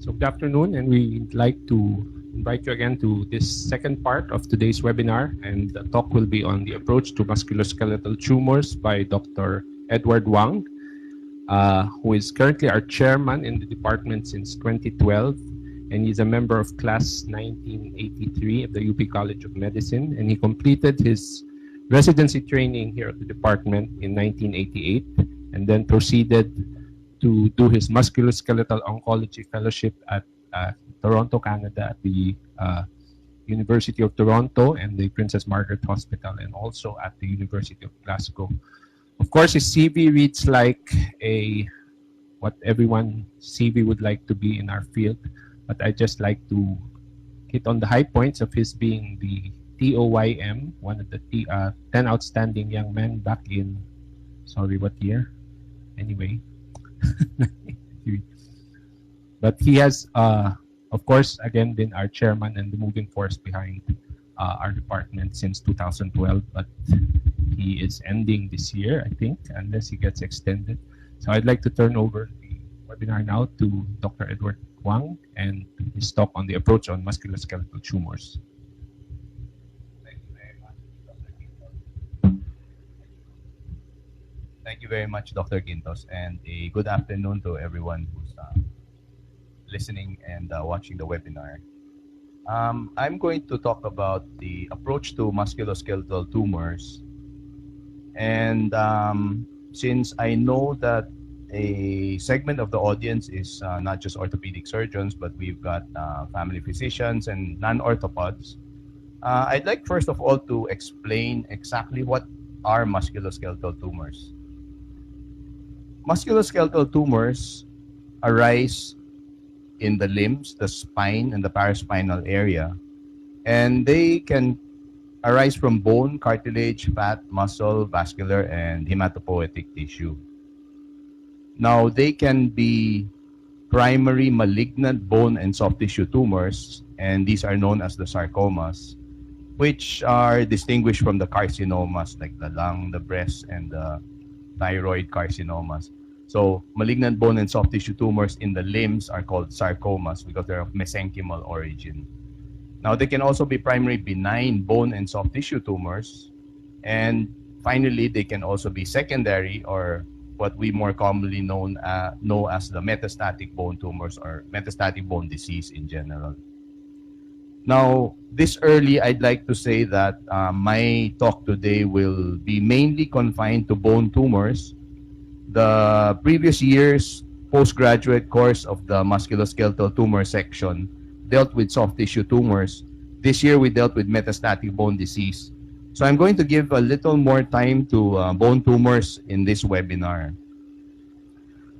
So good afternoon, and we'd like to invite you again to this second part of today's webinar, and the talk will be on the approach to musculoskeletal tumors by Dr. Edward Wang, who is currently our chairman in the department since 2012, and he's a member of class 1983 of the UP College of Medicine, and he completed his residency training here at the department in 1988, and then proceeded to do his Musculoskeletal Oncology Fellowship at Toronto, Canada, at the University of Toronto and the Princess Margaret Hospital, and also at the University of Glasgow. Of course, his CV reads like what everyone CV would like to be in our field, but I just like to hit on the high points of his being the TOYM, one of the 10 outstanding young men back in, sorry, what year? Anyway. But he has, of course, again, been our chairman and the moving force behind our department since 2012, but he is ending this year, I think, unless he gets extended. So I'd like to turn over the webinar now to Dr. Edward Wang and his talk on the approach on musculoskeletal tumors. Thank you very much, Dr. Quintos, and a good afternoon to everyone who's listening and watching the webinar. I'm going to talk about the approach to musculoskeletal tumors. And since I know that a segment of the audience is not just orthopedic surgeons, but we've got family physicians and non-orthopods, I'd like first of all to explain exactly what are musculoskeletal tumors. Musculoskeletal tumors arise in the limbs, the spine, and the paraspinal area. And they can arise from bone, cartilage, fat, muscle, vascular, and hematopoietic tissue. Now, they can be primary malignant bone and soft tissue tumors, and these are known as the sarcomas, which are distinguished from the carcinomas like the lung, the breast, and the thyroid carcinomas. So malignant bone and soft tissue tumors in the limbs are called sarcomas because they're of mesenchymal origin. Now, they can also be primary benign bone and soft tissue tumors. And finally, they can also be secondary, or what we more commonly know as the metastatic bone tumors or metastatic bone disease in general. Now, this early, I'd like to say that my talk today will be mainly confined to bone tumors. The previous year's postgraduate course of the musculoskeletal tumor section dealt with soft tissue tumors. This year, we dealt with metastatic bone disease. So I'm going to give a little more time to bone tumors in this webinar.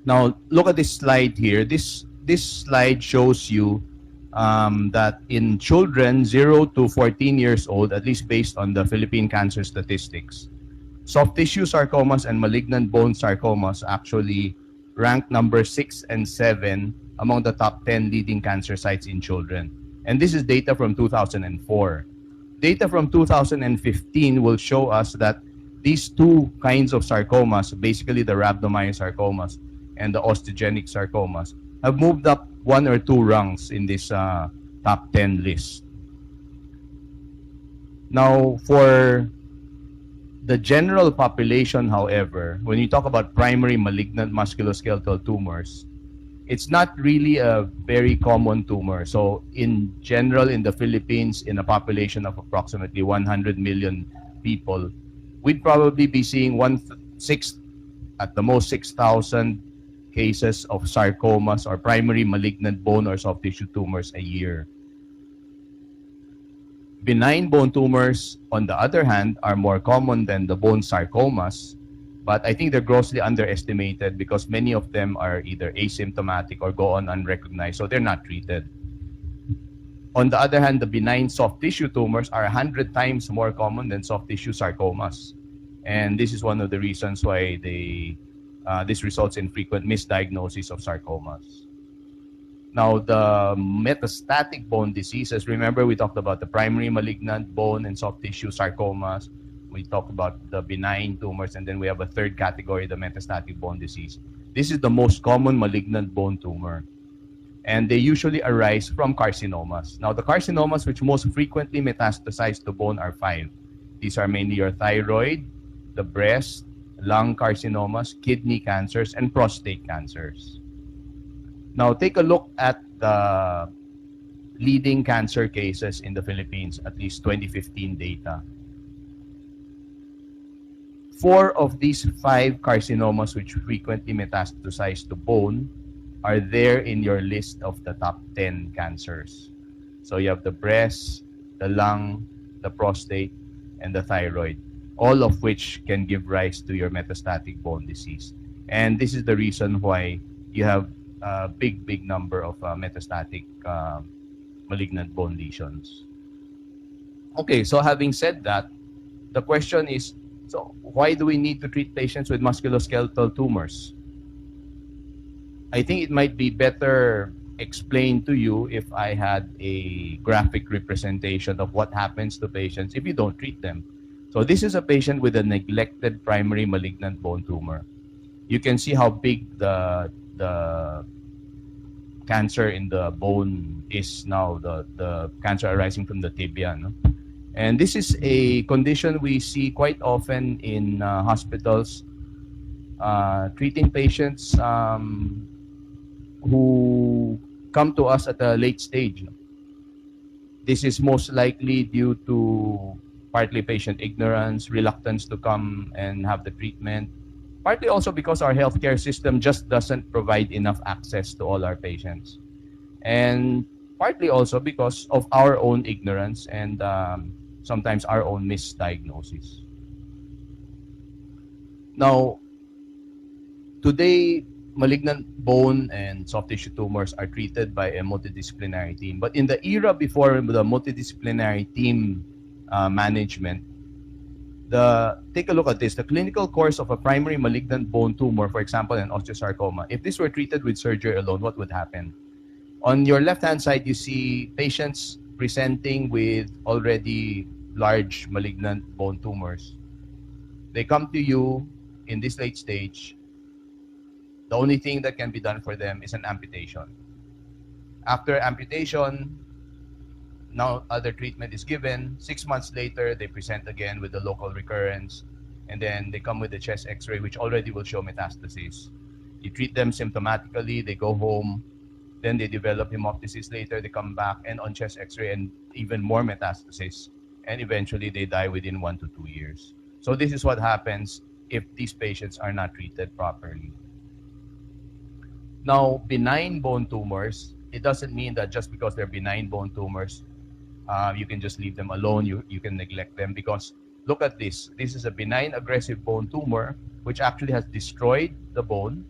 Now, look at this slide here. This slide shows you that in children 0 to 14 years old, at least based on the Philippine cancer statistics, soft tissue sarcomas and malignant bone sarcomas actually rank number 6 and 7 among the top 10 leading cancer sites in children. And this is data from 2004. Data from 2015 will show us that these two kinds of sarcomas, basically the rhabdomyosarcomas and the osteogenic sarcomas, have moved up 1 or 2 rungs in this top 10 list. Now, for the general population, however, when you talk about primary malignant musculoskeletal tumors, it's not really a very common tumor. So in general, in the Philippines, in a population of approximately 100 million people, we'd probably be seeing at the most 6,000 cases of sarcomas or primary malignant bone or soft tissue tumors a year. Benign bone tumors, on the other hand, are more common than the bone sarcomas, but I think they're grossly underestimated because many of them are either asymptomatic or go on unrecognized, so they're not treated. On the other hand, the benign soft tissue tumors are 100 times more common than soft tissue sarcomas. And this is one of the reasons why this results in frequent misdiagnosis of sarcomas. Now, the metastatic bone diseases, remember we talked about the primary malignant bone and soft tissue sarcomas. We talked about the benign tumors, and then we have a third category, the metastatic bone disease. This is the most common malignant bone tumor. And they usually arise from carcinomas. Now, the carcinomas which most frequently metastasize to bone are five. These are mainly your thyroid, the breast, lung carcinomas, kidney cancers, and prostate cancers. Now, take a look at the leading cancer cases in the Philippines, at least 2015 data. Four of these five carcinomas which frequently metastasize to bone are there in your list of the top 10 cancers. So you have the breast, the lung, the prostate, and the thyroid, all of which can give rise to your metastatic bone disease. And this is the reason why you have a big number of metastatic malignant bone lesions. Okay, so having said that, the question is, so why do we need to treat patients with musculoskeletal tumors? I think it might be better explained to you if I had a graphic representation of what happens to patients if you don't treat them. So this is a patient with a neglected primary malignant bone tumor. You can see how big the cancer in the bone is now, the cancer arising from the tibia. No? And this is a condition we see quite often in hospitals treating patients who come to us at a late stage. This is most likely due to partly patient ignorance, reluctance to come and have the treatment, partly also because our healthcare system just doesn't provide enough access to all our patients, and partly also because of our own ignorance and sometimes our own misdiagnosis. Now, today, malignant bone and soft tissue tumors are treated by a multidisciplinary team. But in the era before the multidisciplinary team management, take a look at this. The clinical course of a primary malignant bone tumor, for example, an osteosarcoma, if this were treated with surgery alone, what would happen? On your left-hand side, you see patients presenting with already large malignant bone tumors. They come to you in this late stage. The only thing that can be done for them is an amputation. After amputation, now other treatment is given. 6 months later, they present again with the local recurrence, and then they come with the chest x-ray, which already will show metastasis. You treat them symptomatically, they go home, then they develop hemoptysis later, they come back, and on chest x-ray, and even more metastasis, and eventually they die within 1 to 2 years. So this is what happens if these patients are not treated properly. Now, benign bone tumors, it doesn't mean that just because they're benign bone tumors, you can just leave them alone, you can neglect them, because look at this. This is a benign aggressive bone tumor which actually has destroyed the bone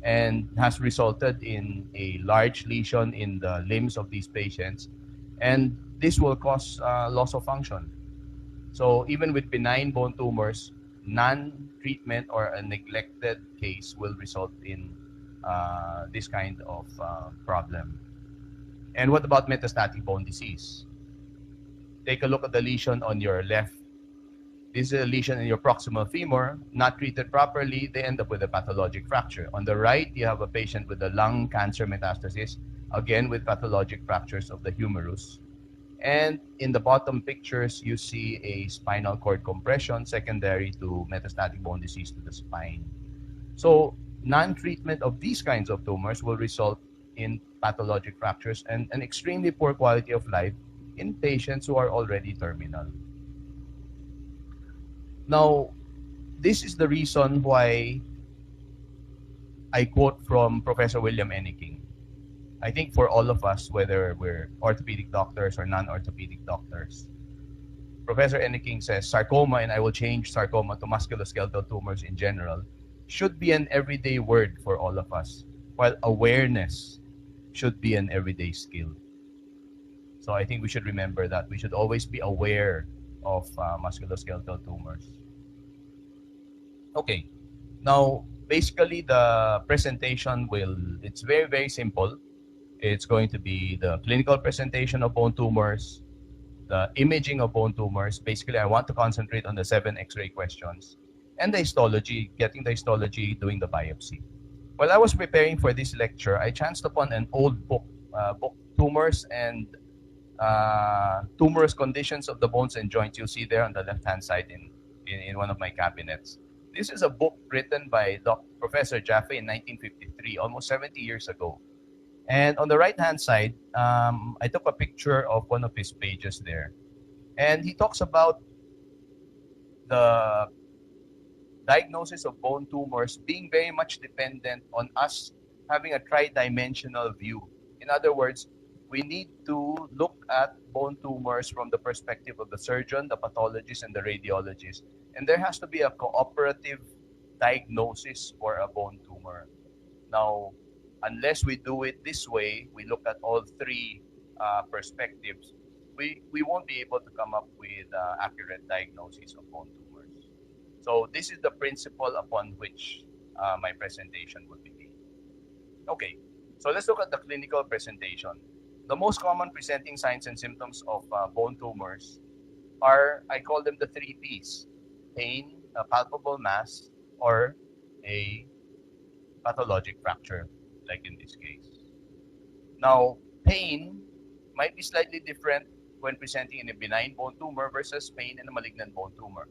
and has resulted in a large lesion in the limbs of these patients, and this will cause loss of function. So even with benign bone tumors, non-treatment or a neglected case will result in this kind of problem. And what about metastatic bone disease? Take a look at the lesion on your left. This is a lesion in your proximal femur. Not treated properly, they end up with a pathologic fracture. On the right, you have a patient with a lung cancer metastasis, again with pathologic fractures of the humerus. And in the bottom pictures, you see a spinal cord compression secondary to metastatic bone disease to the spine. So non-treatment of these kinds of tumors will result in pathologic fractures and an extremely poor quality of life in patients who are already terminal. Now, this is the reason why I quote from Professor William Enneking. I think for all of us, whether we're orthopedic doctors or non-orthopedic doctors, Professor Enneking says sarcoma, and I will change sarcoma to musculoskeletal tumors in general, should be an everyday word for all of us, while awareness should be an everyday skill. So I think we should remember that. We should always be aware of musculoskeletal tumors. Okay, now basically the presentation it's very simple. It's going to be the clinical presentation of bone tumors, the imaging of bone tumors. Basically, I want to concentrate on the 7 X-ray questions, and the histology, getting the histology, doing the biopsy. While I was preparing for this lecture, I chanced upon an old book book Tumors and Tumorous Conditions of the Bones and Joints. You'll see there on the left-hand side in one of my cabinets. This is a book written by Professor Jaffe in 1953, almost 70 years ago. And on the right-hand side, I took a picture of one of his pages there. And he talks about the diagnosis of bone tumors being very much dependent on us having a tri-dimensional view. In other words, we need to look at bone tumors from the perspective of the surgeon, the pathologist, and the radiologist. And there has to be a cooperative diagnosis for a bone tumor. Now, unless we do it this way, we look at all three perspectives, we won't be able to come up with accurate diagnosis of bone tumors. So this is the principle upon which my presentation will be based. Okay, so let's look at the clinical presentation. The most common presenting signs and symptoms of bone tumors are, I call them the three Ps: pain, a palpable mass, or a pathologic fracture, like in this case. Now, pain might be slightly different when presenting in a benign bone tumor versus pain in a malignant bone tumor.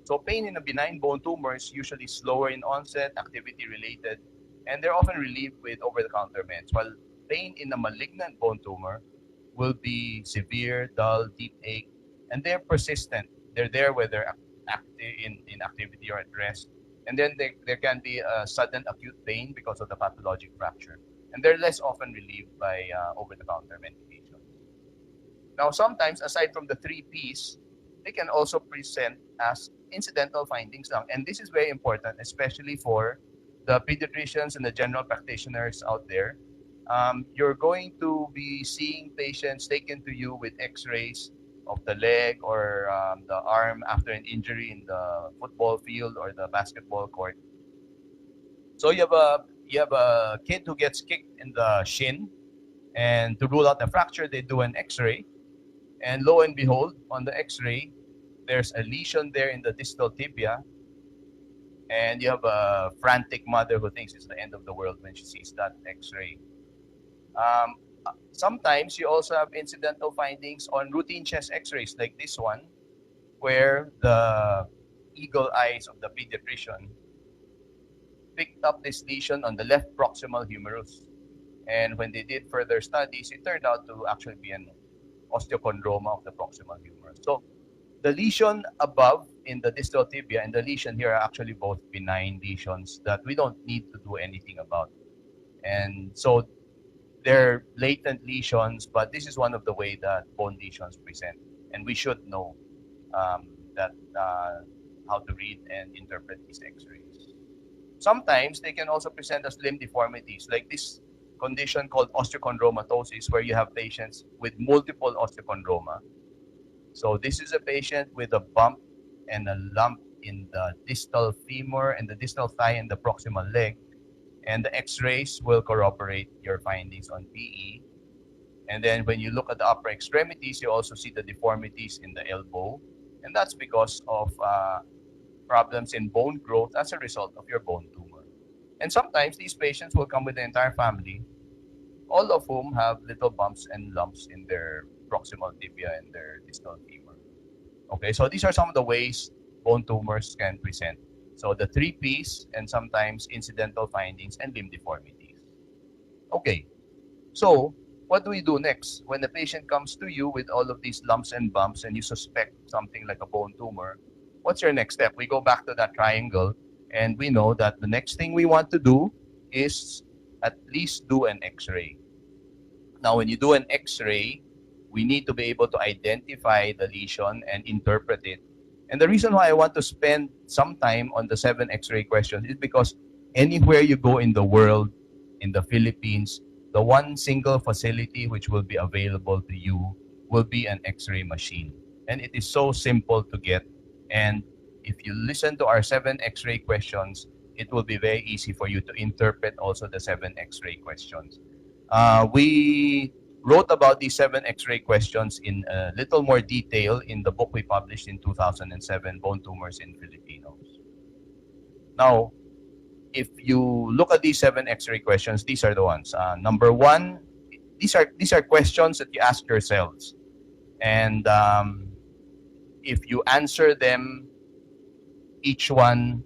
So pain in a benign bone tumor is usually slower in onset, activity related, and they're often relieved with over-the-counter meds, while pain in a malignant bone tumor will be severe, dull, deep ache, and they're persistent. They're there whether in activity or at rest. And then there can be a sudden acute pain because of the pathologic fracture. And they're less often relieved by over-the-counter medication. Now, sometimes, aside from the three Ps, they can also present as incidental findings lang. And this is very important, especially for the pediatricians and the general practitioners out there. You're going to be seeing patients taken to you with x-rays of the leg or the arm after an injury in the football field or the basketball court. So you have a kid who gets kicked in the shin, and to rule out the fracture, they do an x-ray. And lo and behold, on the x-ray, there's a lesion there in the distal tibia, and you have a frantic mother who thinks it's the end of the world when she sees that x-ray. Sometimes you also have incidental findings on routine chest x-rays like this one, where the eagle eyes of the pediatrician picked up this lesion on the left proximal humerus. And when they did further studies, it turned out to actually be an osteochondroma of the proximal humerus. So the lesion above in the distal tibia and the lesion here are actually both benign lesions that we don't need to do anything about. And so they're latent lesions, but this is one of the ways that bone lesions present. And we should know that how to read and interpret these x-rays. Sometimes they can also present as limb deformities, like this condition called osteochondromatosis, where you have patients with multiple osteochondroma. So this is a patient with a bump and a lump in the distal femur and the distal thigh and the proximal leg. And the x-rays will corroborate your findings on PE. And then when you look at the upper extremities, you also see the deformities in the elbow. And that's because of problems in bone growth as a result of your bone tumor. And sometimes these patients will come with the entire family, all of whom have little bumps and lumps in their proximal tibia and their distal femur. Okay, so these are some of the ways bone tumors can present. So the three Ps and sometimes incidental findings and limb deformities. Okay, so what do we do next? When the patient comes to you with all of these lumps and bumps and you suspect something like a bone tumor, what's your next step? We go back to that triangle and we know that the next thing we want to do is at least do an x-ray. Now, when you do an x-ray, we need to be able to identify the lesion and interpret it. And the reason why I want to spend some time on the 7 x-ray questions is because anywhere you go in the world, in the Philippines, the one single facility which will be available to you will be an x-ray machine. And it is so simple to get. And if you listen to our 7 x-ray questions, it will be very easy for you to interpret also the 7 x-ray questions. We wrote about these 7 x-ray questions in a little more detail in the book we published in 2007, Bone Tumors in Filipinos. Now, if you look at these 7 x-ray questions, these are the ones. Number 1 these are questions that you ask yourselves, and if you answer them each one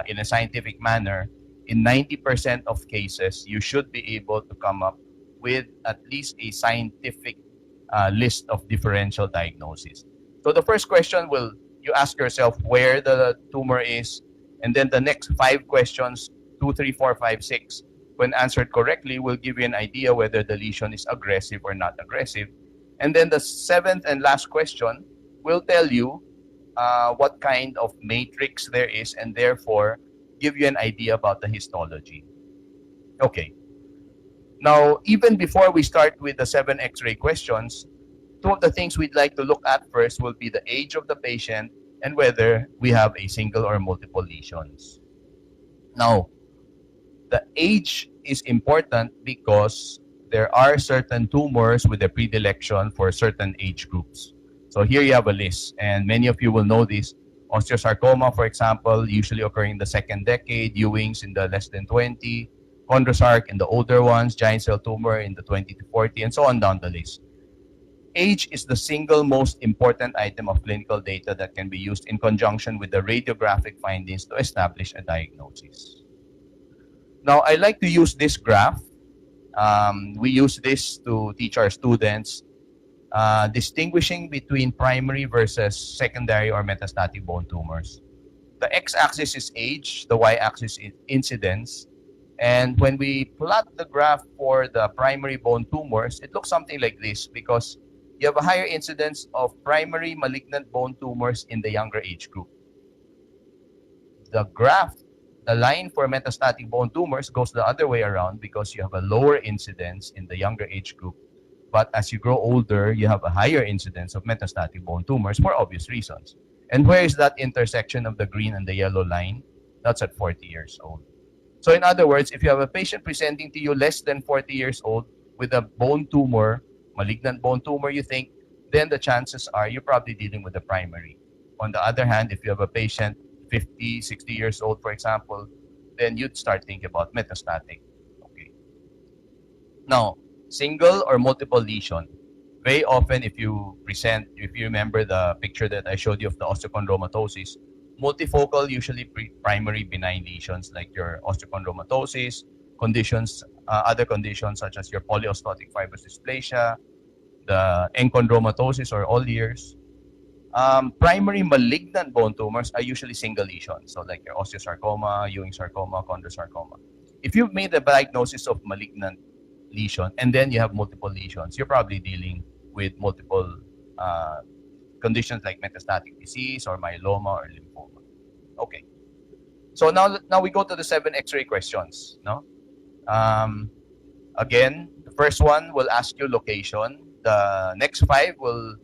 in a scientific manner, in 90% of cases, you should be able to come up with at least a scientific list of differential diagnosis. So the first question will, you ask yourself where the tumor is, and then the next 5 questions, 2, 3, 4, 5, 6, when answered correctly, will give you an idea whether the lesion is aggressive or not aggressive. And then the seventh and last question will tell you what kind of matrix there is, and therefore give you an idea about the histology. Okay. Now, even before we start with the 7 X-ray questions, two of the things we'd like to look at first will be the age of the patient and whether we have a single or multiple lesions. Now, the age is important because there are certain tumors with a predilection for certain age groups. So here you have a list, and many of you will know this. Osteosarcoma, for example, usually occurring in the second decade, Ewing's in the less than 20, chondrosarc in the older ones, giant cell tumor in the 20 to 40, and so on down the list. Age is the single most important item of clinical data that can be used in conjunction with the radiographic findings to establish a diagnosis. Now, I like to use this graph. We use this to teach our students distinguishing between primary versus secondary or metastatic bone tumors. The x-axis is age, the y-axis is incidence. And when we plot the graph for the primary bone tumors, it looks something like this because you have a higher incidence of primary malignant bone tumors in the younger age group. The graph, the line for metastatic bone tumors goes the other way around because you have a lower incidence in the younger age group. But as you grow older, you have a higher incidence of metastatic bone tumors for obvious reasons. And where is that intersection of the green and the yellow line? That's at 40 years old. So in other words, if you have a patient presenting to you less than 40 years old with a bone tumor, malignant bone tumor, you think, then the chances are you're probably dealing with the primary. On the other hand, if you have a patient 50, 60 years old, for example, then you'd start thinking about metastatic. Okay. Now, single or multiple lesion. Very often, if you remember the picture that I showed you of the osteochondromatosis, multifocal, usually primary benign lesions like your osteochondromatosis, conditions, other conditions such as your polyostotic fibrous dysplasia, the enchondromatosis or all ears. Primary malignant bone tumors are usually single lesions, so like your osteosarcoma, Ewing sarcoma, chondrosarcoma. If you've made a diagnosis of malignant lesion and then you have multiple lesions, you're probably dealing with multiple conditions like metastatic disease or myeloma or lymphoma. Okay. So now we go to the 7 X-ray questions. No. Again, the first one will ask you location. The next 5 will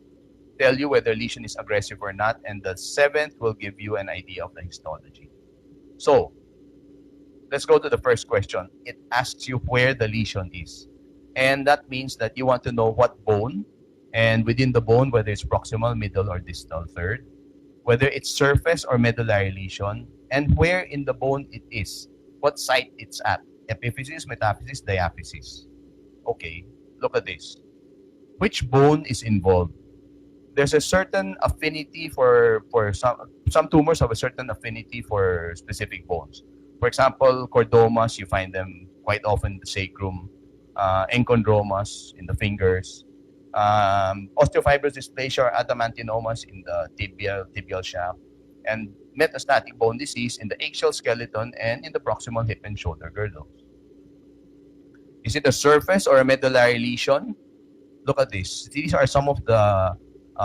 tell you whether lesion is aggressive or not, and the 7th will give you an idea of the histology. So let's go to the first question. It asks you where the lesion is, and that means that you want to know what bone, and within the bone, whether it's proximal, middle, or distal third, whether it's surface or medullary lesion, and where in the bone it is, what site it's at, epiphysis, metaphysis, diaphysis. Okay, look at this. Which bone is involved? There's a certain affinity for some tumors have a certain affinity for specific bones. For example, chordomas, you find them quite often in the sacrum, enchondromas in the fingers, osteofibrous dysplasia or adamantinomas in the tibial shaft, and metastatic bone disease in the axial skeleton and in the proximal hip and shoulder girdles. Is it a surface or a medullary lesion? Look at this. These are some of the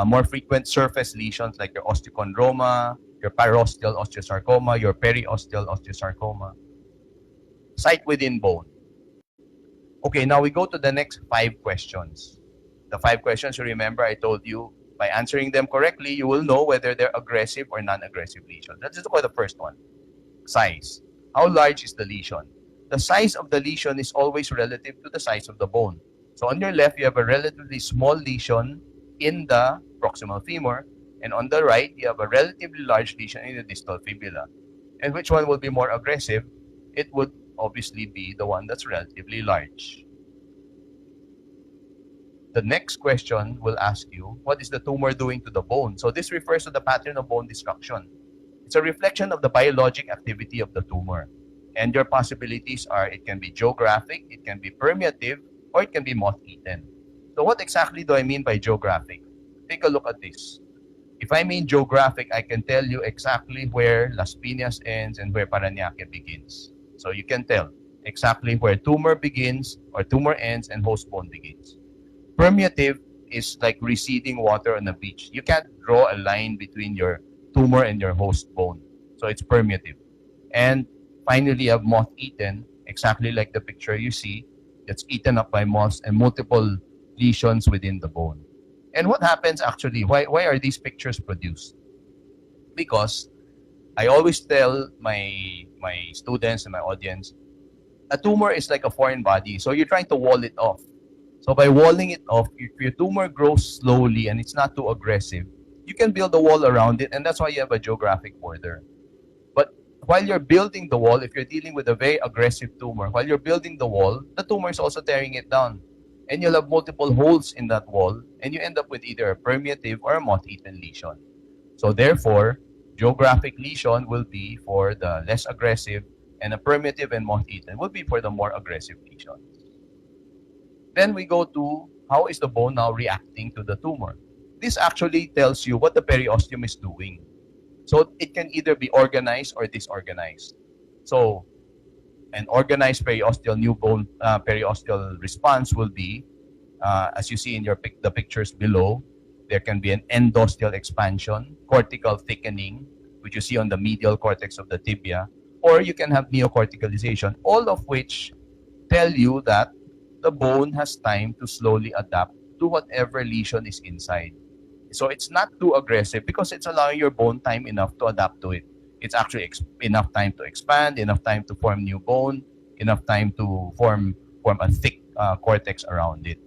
more frequent surface lesions like your osteochondroma, your periosteal osteosarcoma, your periosteal osteosarcoma. Site within bone. Okay, now we go to the next 5 questions. The 5 questions, you remember, I told you, by answering them correctly, you will know whether they're aggressive or non-aggressive lesions. Let's just look at the first one. Size. How large is the lesion? The size of the lesion is always relative to the size of the bone. So on your left, you have a relatively small lesion in the proximal femur, and on the right, you have a relatively large lesion in the distal fibula. And which one will be more aggressive? It would obviously be the one that's relatively large. the next question will ask you, what is the tumor doing to the bone? So this refers to the pattern of bone destruction. It's a reflection of the biologic activity of the tumor. And your possibilities are it can be geographic, it can be permeative, or it can be moth-eaten. So what exactly do I mean by geographic? Take a look at this. If I mean geographic, I can tell you exactly where Las Piñas ends and where Parañaque begins. So you can tell exactly where tumor begins or tumor ends and host bone begins. Permeative is like receding water on a beach. You can't draw a line between your tumor and your host bone. So it's permeative. And finally, you have moth-eaten, exactly like the picture you see, that's eaten up by moths and multiple lesions within the bone. And what happens actually? Why are these pictures produced? Because I always tell my students and my audience, a tumor is like a foreign body. So you're trying to wall it off. So by walling it off, if your tumor grows slowly and it's not too aggressive, you can build a wall around it, and that's why you have a geographic border. But while you're building the wall, if you're dealing with a very aggressive tumor, while you're building the wall, the tumor is also tearing it down. And you'll have multiple holes in that wall, and you end up with either a permeative or a moth-eaten lesion. So therefore, geographic lesion will be for the less aggressive, and a permeative and moth-eaten will be for the more aggressive lesions. Then we go to how is the bone now reacting to the tumor. This actually tells you what the periosteum is doing. So it can either be organized or disorganized. So an organized periosteal new bone periosteal response will be, as you see in the pictures below, there can be an endosteal expansion, cortical thickening, which you see on the medial cortex of the tibia, or you can have neocorticalization, all of which tell you that the bone has time to slowly adapt to whatever lesion is inside. So it's not too aggressive because it's allowing your bone time enough to adapt to it. It's actually enough time to expand, enough time to form new bone, enough time to form a thick cortex around it.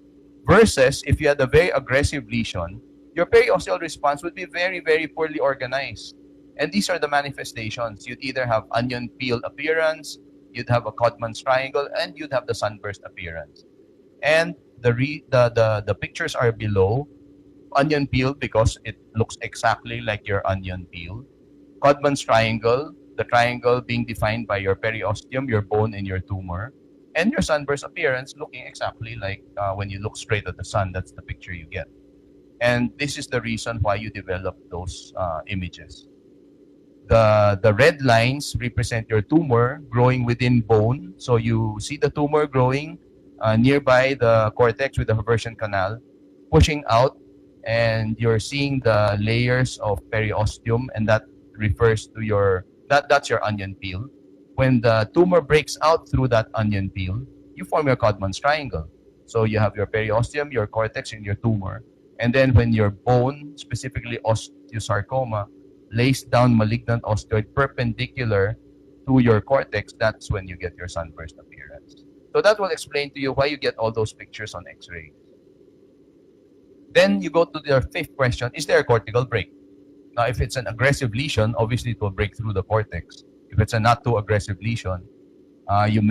Versus if you had a very aggressive lesion, your periosteal response would be very, very poorly organized. And these are the manifestations. You'd either have onion peel appearance, you'd have a Codman's triangle, and you'd have the sunburst appearance. And the pictures are below. Onion peel because it looks exactly like your onion peel. Codman's triangle, the triangle being defined by your periosteum, your bone, and your tumor. And your sunburst appearance looking exactly like when you look straight at the sun. That's the picture you get. And this is the reason why you develop those images. The red lines represent your tumor growing within bone. So you see the tumor growing nearby the cortex with the Haversian canal, pushing out, and you're seeing the layers of periosteum, and that refers to that's your onion peel. When the tumor breaks out through that onion peel, you form your Codman's triangle. So you have your periosteum, your cortex, and your tumor. And then when your bone, specifically osteosarcoma, lays down malignant osteoid perpendicular to your cortex, that's when you get your sunburst appearance. So that will explain to you why you get all those pictures on X-ray. Then you go to the fifth question, is there a cortical break? Now, if it's an aggressive lesion, obviously it will break through the cortex. If it's a not too aggressive lesion, you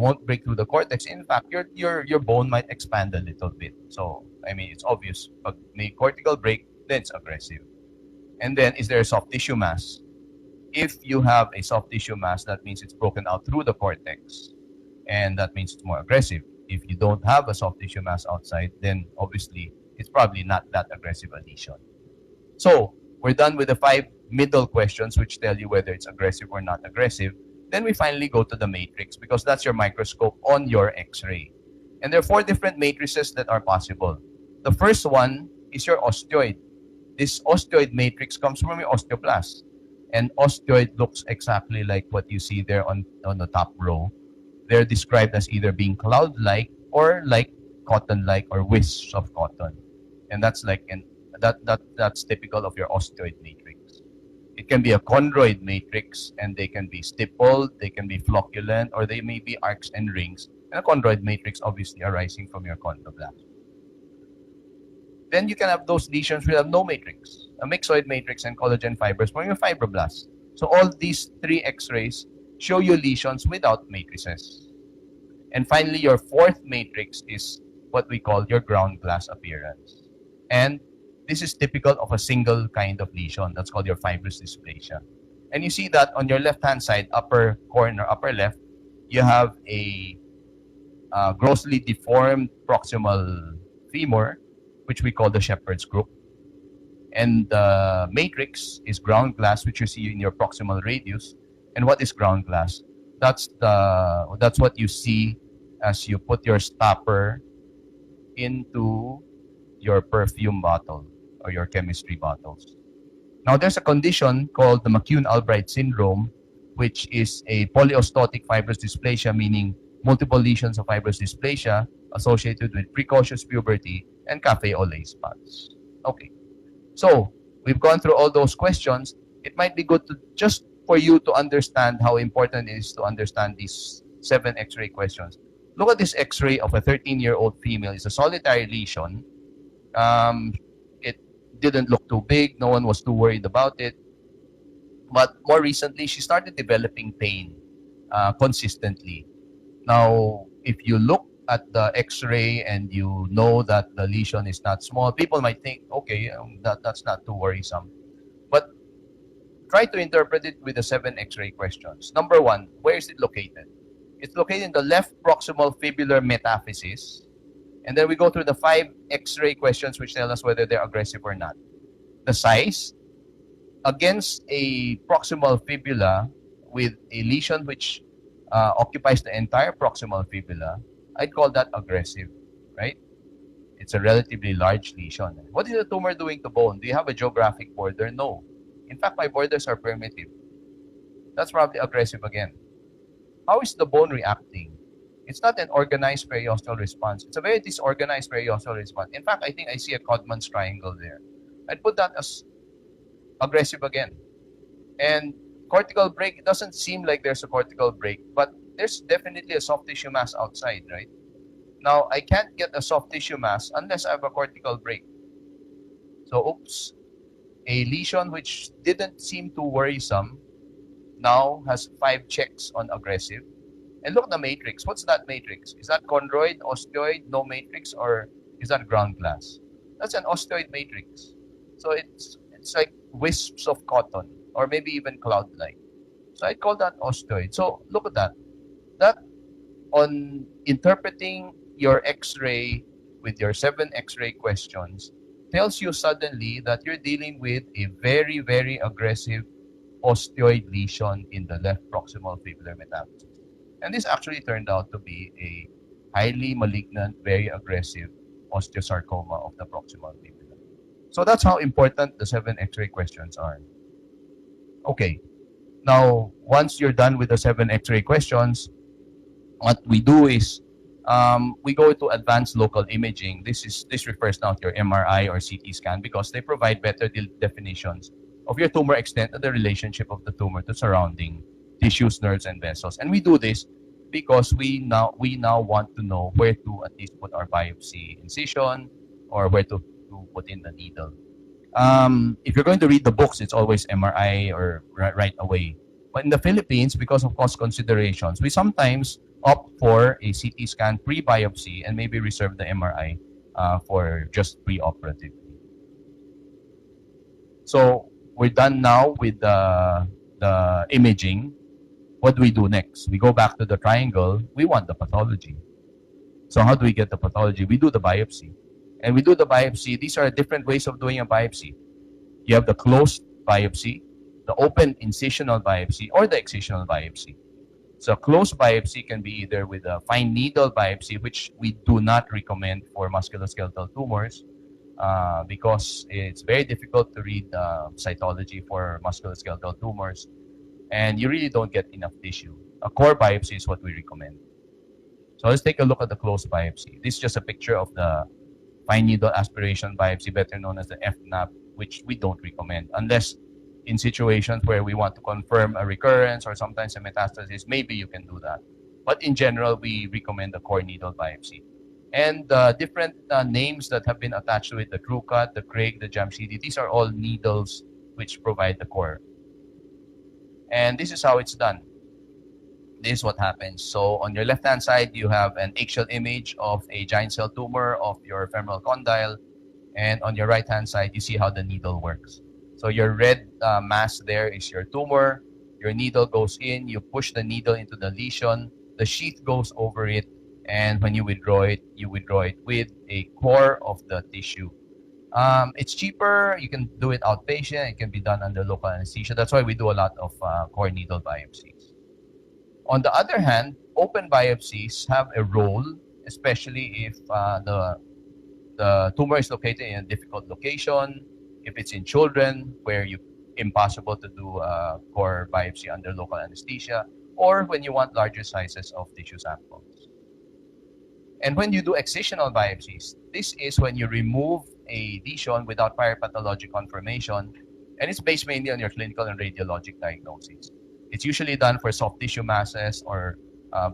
won't break through the cortex. In fact, your bone might expand a little bit. So, I mean, it's obvious. But may cortical break, then it's aggressive. And then, is there a soft tissue mass? If you have a soft tissue mass, that means it's broken out through the cortex. And that means it's more aggressive. If you don't have a soft tissue mass outside, then obviously it's probably not that aggressive a lesion. So, we're done with the 5 middle questions which tell you whether it's aggressive or not aggressive. Then we finally go to the matrix because that's your microscope on your X-ray. And there are 4 different matrices that are possible. The first one is your osteoid. This osteoid matrix comes from your osteoblast. And osteoid looks exactly like what you see there on the top row. They're described as either being cloud-like or like cotton-like or wisps of cotton. And that's like that's typical of your osteoid matrix. It can be a chondroid matrix, and they can be stippled, they can be flocculent, or they may be arcs and rings. And a chondroid matrix obviously arising from your chondroblast. Then you can have those lesions which have no matrix, a myxoid matrix and collagen fibers from your fibroblasts. So all these 3 X-rays show you lesions without matrices. And finally, your 4th matrix is what we call your ground glass appearance. And this is typical of a single kind of lesion. That's called your fibrous dysplasia. And you see that on your left-hand side, upper corner, upper left, you have a grossly deformed proximal femur, which we call the shepherd's crook. And the matrix is ground glass, which you see in your proximal radius. And what is ground glass? That's what you see as you put your stopper into your perfume bottle or your chemistry bottles. Now, there's a condition called the McCune-Albright syndrome, which is a polyostotic fibrous dysplasia, meaning multiple lesions of fibrous dysplasia associated with precocious puberty and cafe au lait spots. Okay, so we've gone through all those questions. It might be good to just for you to understand how important it is to understand these 7 X-ray questions. Look at this X-ray of a 13-year-old female. It's a solitary lesion. It didn't look too big. No one was too worried about it. But more recently, she started developing pain consistently. Now, if you look at the X-ray and you know that the lesion is not small, people might think, okay, that's not too worrisome. But try to interpret it with the 7 X-ray questions. Number 1, where is it located? It's located in the left proximal fibular metaphysis. And then we go through the 5 X-ray questions which tell us whether they're aggressive or not. The size, against a proximal fibula with a lesion which occupies the entire proximal fibula, I'd call that aggressive, right? It's a relatively large lesion. What is the tumor doing to bone? Do you have a geographic border? No. In fact, my borders are primitive. That's probably aggressive again. How is the bone reacting? It's not an organized periosteal response. It's a very disorganized periosteal response. In fact, I think I see a Codman's triangle there. I'd put that as aggressive again. And cortical break, it doesn't seem like there's a cortical break, but there's definitely a soft tissue mass outside, right? Now, I can't get a soft tissue mass unless I have a cortical break. So, oops, a lesion which didn't seem too worrisome now has 5 checks on aggressive. And look at the matrix. What's that matrix? Is that chondroid, osteoid, no matrix, or is that ground glass? That's an osteoid matrix. So it's like wisps of cotton, or maybe even cloud-like. So I call that osteoid. So look at that. That on interpreting your X-ray with your 7 X-ray questions tells you suddenly that you're dealing with a very, very aggressive osteoid lesion in the left proximal fibular metaphysis. And this actually turned out to be a highly malignant, very aggressive osteosarcoma of the proximal fibula. So that's how important the 7 X-ray questions are. Okay, now once you're done with the 7 X-ray questions, what we do is we go to advanced local imaging. This refers now to your MRI or CT scan because they provide better definitions of your tumor extent and the relationship of the tumor to surrounding tissues, nerves, and vessels. And we do this because we now want to know where to at least put our biopsy incision or where to put in the needle. If you're going to read the books, it's always MRI or right away. But in the Philippines, because of cost considerations, we sometimes opt for a CT scan pre-biopsy and maybe reserve the MRI for just pre-operatively. So we're done now with the imaging. What do we do next? We go back to the triangle. We want the pathology. So how do we get the pathology? We do the biopsy. And we do the biopsy. These are different ways of doing a biopsy. You have the closed biopsy, the open incisional biopsy, or the excisional biopsy. So closed biopsy can be either with a fine needle biopsy, which we do not recommend for musculoskeletal tumors because it's very difficult to read cytology for musculoskeletal tumors, and you really don't get enough tissue. A core biopsy is what we recommend. So let's take a look at the closed biopsy. This is just a picture of the fine needle aspiration biopsy, better known as the FNAP, which we don't recommend unless in situations where we want to confirm a recurrence or sometimes a metastasis. Maybe you can do that. But in general, we recommend the core needle biopsy. And different names that have been attached to it, the TrueCut, the Craig, the Jamshidi, these are all needles which provide the core. And this is how it's done. this is what happens. So on your left-hand side, you have an axial image of a giant cell tumor of your femoral condyle. And on your right-hand side, you see how the needle works. So your red mass there is your tumor. Your needle goes in. You push the needle into the lesion. The sheath goes over it. And when you withdraw it with a core of the tissue. It's cheaper. You can do it outpatient. It can be done under local anesthesia. That's why we do a lot of core needle biopsies. On the other hand, open biopsies have a role, especially if the tumor is located in a difficult location, if it's in children where you impossible to do a core biopsy under local anesthesia, or when you want larger sizes of tissue samples. And when you do excisional biopsies, this is when you remove a lesion without prior pathologic confirmation, and it's based mainly on your clinical and radiologic diagnosis. It's usually done for soft tissue masses or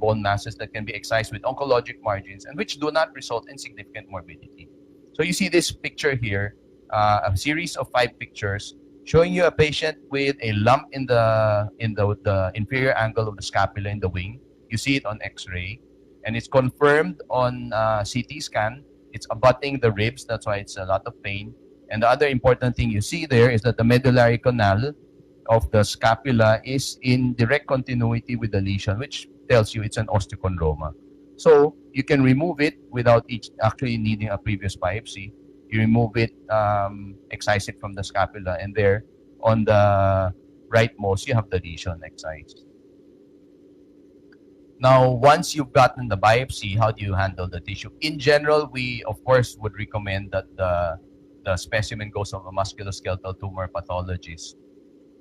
bone masses that can be excised with oncologic margins and which do not result in significant morbidity. So you see this picture here, a series of 5 pictures showing you a patient with a lump in the inferior angle of the scapula in the wing. You see it on X-ray, and it's confirmed on CT scan. It's abutting the ribs, that's why it's a lot of pain. And the other important thing you see there is that the medullary canal of the scapula is in direct continuity with the lesion, which tells you it's an osteochondroma. So you can remove it without actually needing a previous biopsy. You remove it, excise it from the scapula, and there on the rightmost, you have the lesion excised. Now, once you've gotten the biopsy, how do you handle the tissue? In general, we, of course, would recommend that the specimen goes to a musculoskeletal tumor pathologist.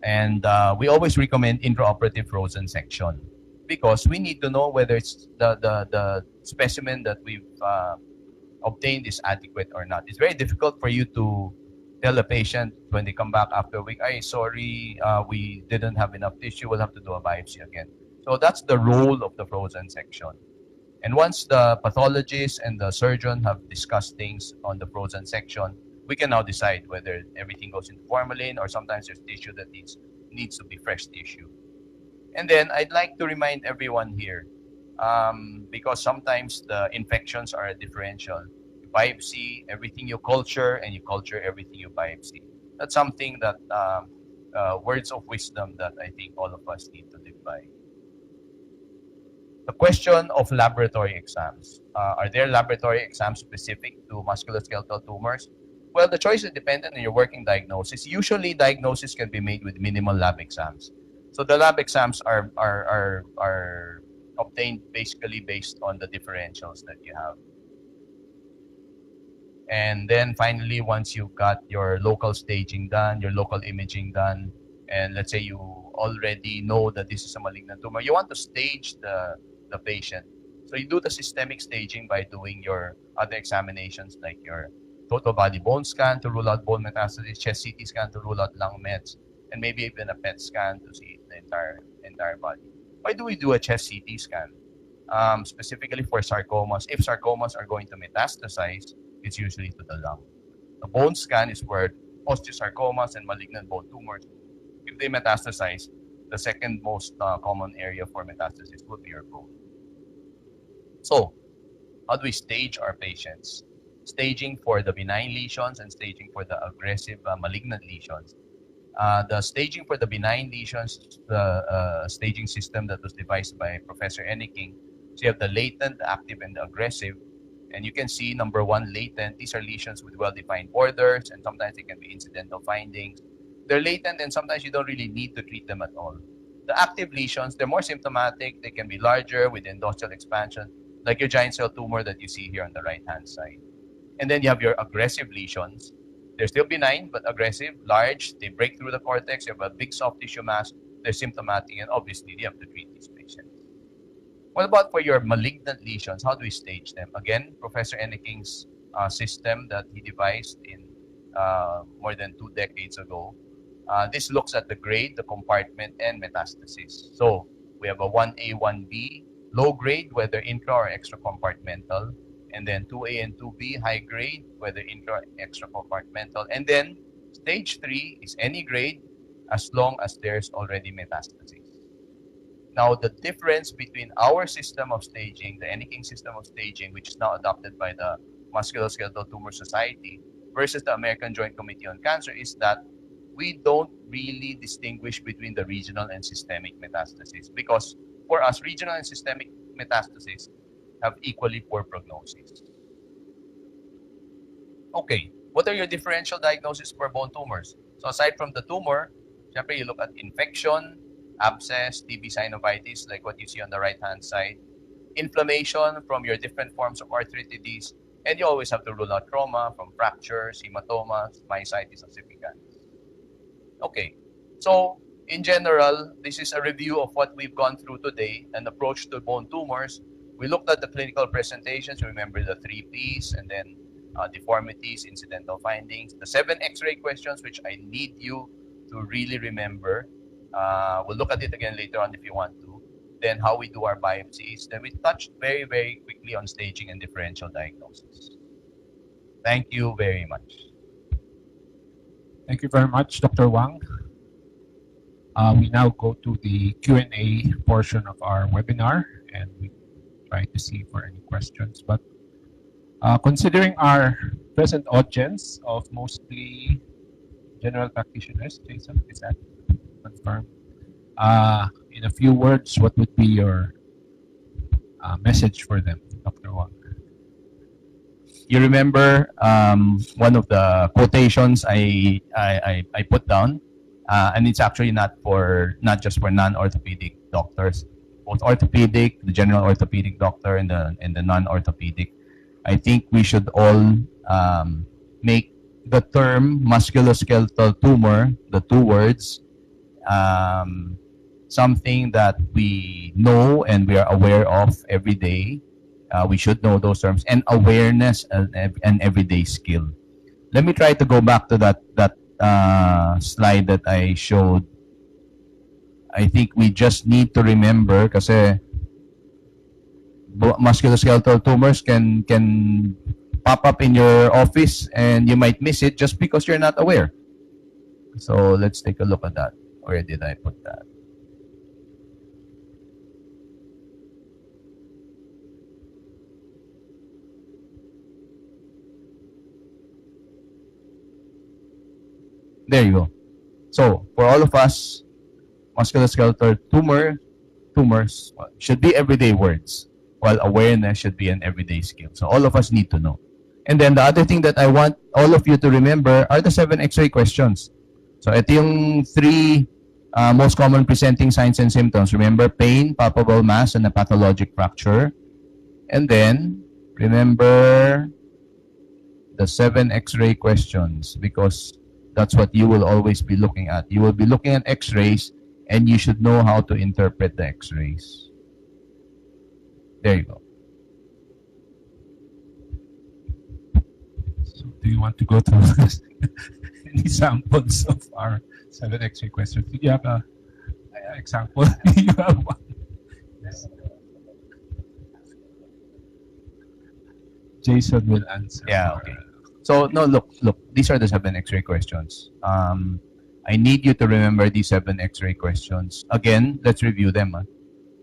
And we always recommend intraoperative frozen section because we need to know whether it's the specimen that we've obtained is adequate or not. It's very difficult for you to tell a patient when they come back after a week, "Ay, sorry, we didn't have enough tissue. We'll have to do a biopsy again." So that's the role of the frozen section. And once the pathologist and the surgeon have discussed things on the frozen section, we can now decide whether everything goes into formalin or sometimes there's tissue that needs to be fresh tissue. And then I'd like to remind everyone here, because sometimes the infections are a differential. You biopsy everything you culture and you culture everything you biopsy. That's something that words of wisdom that I think all of us need to live by. The question of laboratory exams. Are there laboratory exams specific to musculoskeletal tumors? Well, the choice is dependent on your working diagnosis. Usually, diagnosis can be made with minimal lab exams. So the lab exams are obtained basically based on the differentials that you have. And then finally, once you've got your local staging done, your local imaging done, and let's say you already know that this is a malignant tumor, you want to stage the patient. So you do the systemic staging by doing your other examinations like your total body bone scan to rule out bone metastasis, chest CT scan to rule out lung mets, and maybe even a PET scan to see the entire body. Why do we do a chest CT scan? Specifically for sarcomas. If sarcomas are going to metastasize, it's usually to the lung. The bone scan is where osteosarcomas and malignant bone tumors, if they metastasize, the second most common area for metastasis would be your bone. So, how do we stage our patients? Staging for the benign lesions and staging for the aggressive malignant lesions. The staging for the benign lesions, the staging system that was devised by Professor Enneking. So you have the latent, the active, and the aggressive. And you can see number 1, latent. These are lesions with well-defined borders, and sometimes they can be incidental findings. They're latent, and sometimes you don't really need to treat them at all. The active lesions, they're more symptomatic. They can be larger with endothelial expansion, like your giant cell tumor that you see here on the right-hand side. And then you have your aggressive lesions. They're still benign, but aggressive, large. They break through the cortex. You have a big soft tissue mass. They're symptomatic, and obviously, you have to treat these patients. What about for your malignant lesions? How do we stage them? Again, Professor Enneking's system that he devised in more than 2 decades ago. This looks at the grade, the compartment, and metastasis. So we have a 1A, 1B, low grade, whether intra or extra compartmental, and then 2A and 2B, high grade, whether intra or extra compartmental, and then stage 3 is any grade as long as there's already metastasis. Now, the difference between our system of staging, the Enneking system of staging, which is now adopted by the Musculoskeletal Tumor Society, versus the American Joint Committee on Cancer, is that we don't really distinguish between the regional and systemic metastasis, because for us, regional and systemic metastasis have equally poor prognosis. Okay, what are your differential diagnoses for bone tumors? So aside from the tumor, syempre you look at infection, abscess, TB synovitis, like what you see on the right-hand side, inflammation from your different forms of arthritis, and you always have to rule out trauma from fractures, hematomas, myositis ossificans. Okay, so in general, this is a review of what we've gone through today, an approach to bone tumors. We looked at the clinical presentations, remember the 3Ps, and then deformities, incidental findings, the 7 X-ray questions, which I need you to really remember. We'll look at it again later on if you want to. Then how we do our biopsies. Then we touched very, very quickly on staging and differential diagnosis. Thank you very much. Thank you very much, Dr. Wang. We now go to the Q&A portion of our webinar, and we try to see for any questions. But considering our present audience of mostly general practitioners, Jason, is that confirmed? In a few words, what would be your message for them, Dr. Wang? You remember one of the quotations I put down, and it's actually not just for non-orthopedic doctors, both orthopedic, the general orthopedic doctor, and the non-orthopedic. I think we should all make the term musculoskeletal tumor, the 2 words, something that we know and we are aware of every day. We should know those terms, and awareness an everyday skill. Let me try to go back to that slide that I showed. I think we just need to remember, kasi musculoskeletal tumors can pop up in your office and you might miss it just because you're not aware. So let's take a look at that. Where did I put that? There you go. So for all of us, musculoskeletal tumors should be everyday words, while awareness should be an everyday skill. So all of us need to know. And then the other thing that I want all of you to remember are the 7 X-ray questions. So ito yung 3 most common presenting signs and symptoms. Remember, pain, palpable mass, and a pathologic fracture. And then remember the 7 X-ray questions, because that's what you will always be looking at. You will be looking at X-rays, and you should know how to interpret the X-rays. There you go. So do you want to go through any samples of our 7 X-ray questions? Do you have an example? You have one? Yes. Jason will answer. Yeah, okay. So, no, look, these are the 7 X-ray questions. I need you to remember these 7 X-ray questions. Again, let's review them.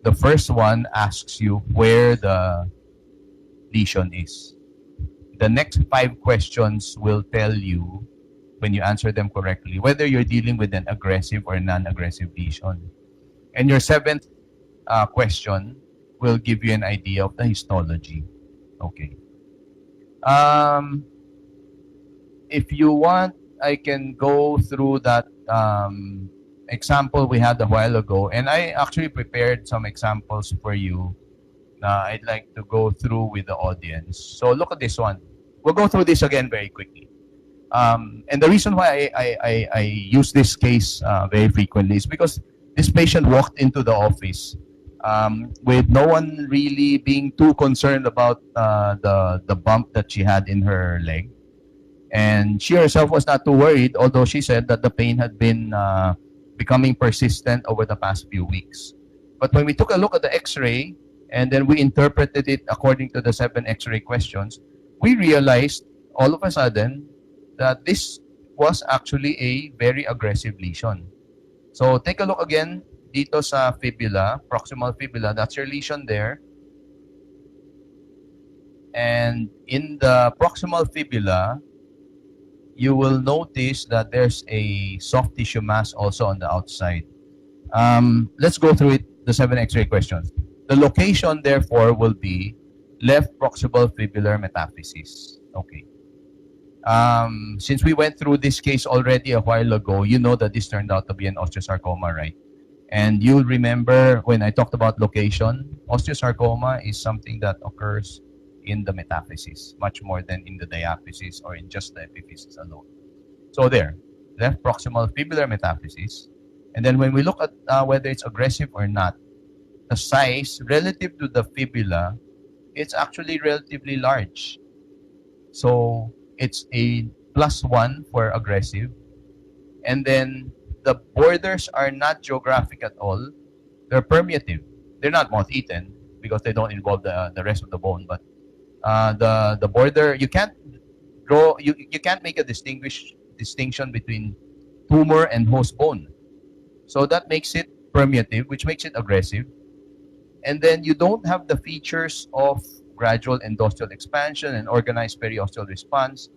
The first one asks you where the lesion is. The next 5 questions will tell you, when you answer them correctly, whether you're dealing with an aggressive or non-aggressive lesion. And your 7th question will give you an idea of the histology. Okay. If you want, I can go through that example we had a while ago, and I actually prepared some examples for you na I'd like to go through with the audience. So look at this one. We'll go through this again very quickly. And the reason why I use this case very frequently is because this patient walked into the office with no one really being too concerned about the bump that she had in her leg. And she herself was not too worried, although she said that the pain had been becoming persistent over the past few weeks. But when we took a look at the X-ray, and then we interpreted it according to the 7 X-ray questions, we realized all of a sudden that this was actually a very aggressive lesion. So take a look again. dito sa fibula, proximal fibula, that's your lesion there. And in the proximal fibula, you will notice that there's a soft tissue mass also on the outside. Let's go through it, the 7 X-ray questions. The location, therefore, will be left proximal fibular metaphysis. Okay. Since we went through this case already a while ago, you know that this turned out to be an osteosarcoma, right? And you'll remember when I talked about location, osteosarcoma is something that occurs in the metaphysis, much more than in the diaphysis or in just the epiphysis alone. So there, left proximal fibular metaphysis. And then when we look at whether it's aggressive or not, the size relative to the fibula, it's actually relatively large. So it's a +1 for aggressive. And then the borders are not geographic at all. They're permeative. They're not moth-eaten because they don't involve the rest of the bone. But the border, you can't draw, you can't make a distinction between tumor and host bone. So that makes it permeative, which makes it aggressive. And then you don't have the features of gradual endosteal expansion and organized periosteal response.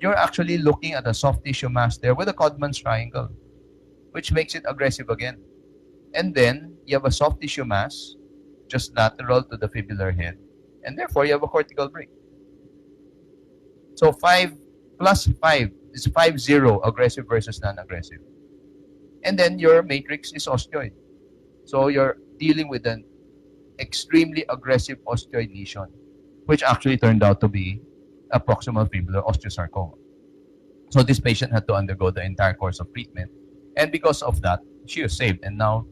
You're actually looking at a soft tissue mass there with a Codman's triangle, which makes it aggressive again. And then you have a soft tissue mass just lateral to the fibular head, and therefore you have a cortical break. So 5 plus 5 is 5-0, aggressive versus non-aggressive. And then your matrix is osteoid. So you're dealing with an extremely aggressive osteoid lesion, which actually turned out to be a proximal fibular osteosarcoma. So this patient had to undergo the entire course of treatment. And because of that, she was saved. And now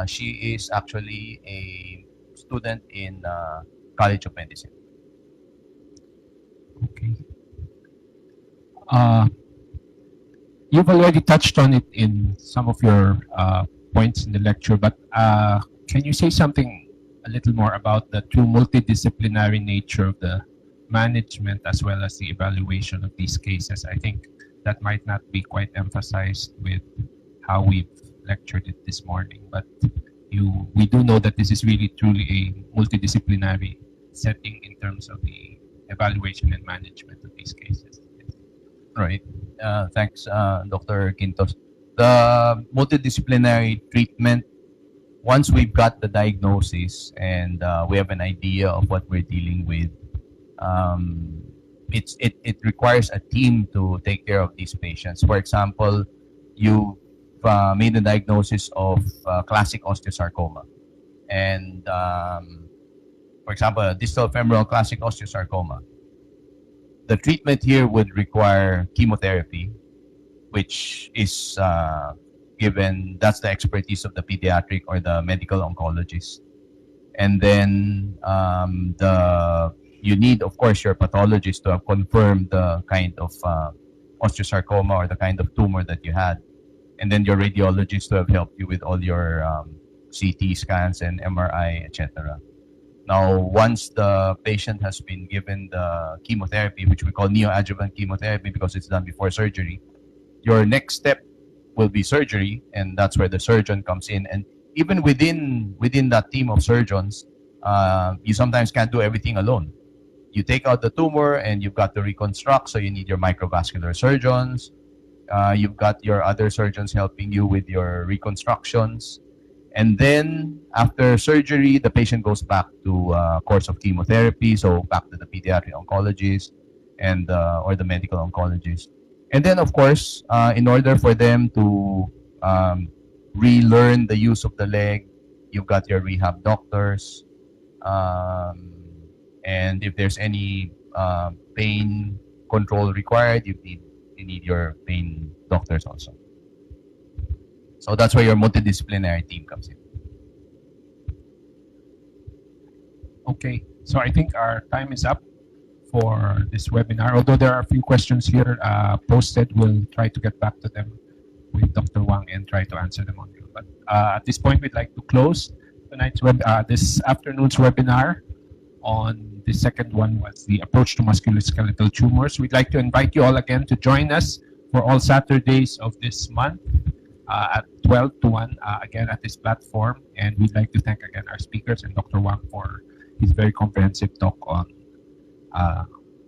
she is actually a student in College of Medicine. Okay. You've already touched on it in some of your points in the lecture, but can you say something a little more about the true multidisciplinary nature of the management as well as the evaluation of these cases? I think that might not be quite emphasized with how we've lectured it this morning, but we do know that this is really truly a multidisciplinary setting in terms of the evaluation and management of these cases. Right. Thanks, Dr. Quintos. The multidisciplinary treatment, once we've got the diagnosis and we have an idea of what we're dealing with, it requires a team to take care of these patients. For example, you've made a diagnosis of classic osteosarcoma. And for example, distal femoral classic osteosarcoma. The treatment here would require chemotherapy, which is given, that's the expertise of the pediatric or the medical oncologist. And then you need, of course, your pathologist to have confirmed the kind of osteosarcoma or the kind of tumor that you had. And then your radiologist to have helped you with all your CT scans and MRI, etc. Now, once the patient has been given the chemotherapy, which we call neoadjuvant chemotherapy because it's done before surgery, your next step will be surgery, and that's where the surgeon comes in. And even within that team of surgeons, you sometimes can't do everything alone. You take out the tumor and you've got to reconstruct, so you need your microvascular surgeons. You've got your other surgeons helping you with your reconstructions. And then after surgery, the patient goes back to a course of chemotherapy, so back to the pediatric oncologist and or the medical oncologist. And then, of course, in order for them to relearn the use of the leg, you've got your rehab doctors. And if there's any pain control required, you need your pain doctors also. So that's where your multidisciplinary team comes in. Okay, so I think our time is up for this webinar. Although there are a few questions here posted, we'll try to get back to them with Dr. Wang and try to answer them on you. But at this point, we'd like to close tonight's this afternoon's webinar. On the second one was the approach to musculoskeletal tumors. We'd like to invite you all again to join us for all Saturdays of this month at 12 to 1 again at this platform. And we'd like to thank again our speakers and Dr. Wang for his very comprehensive talk on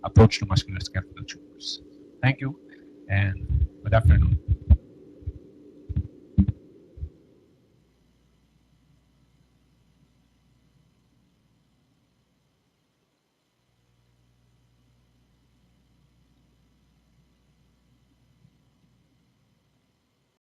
approach to musculoskeletal tumors. Thank you and good afternoon.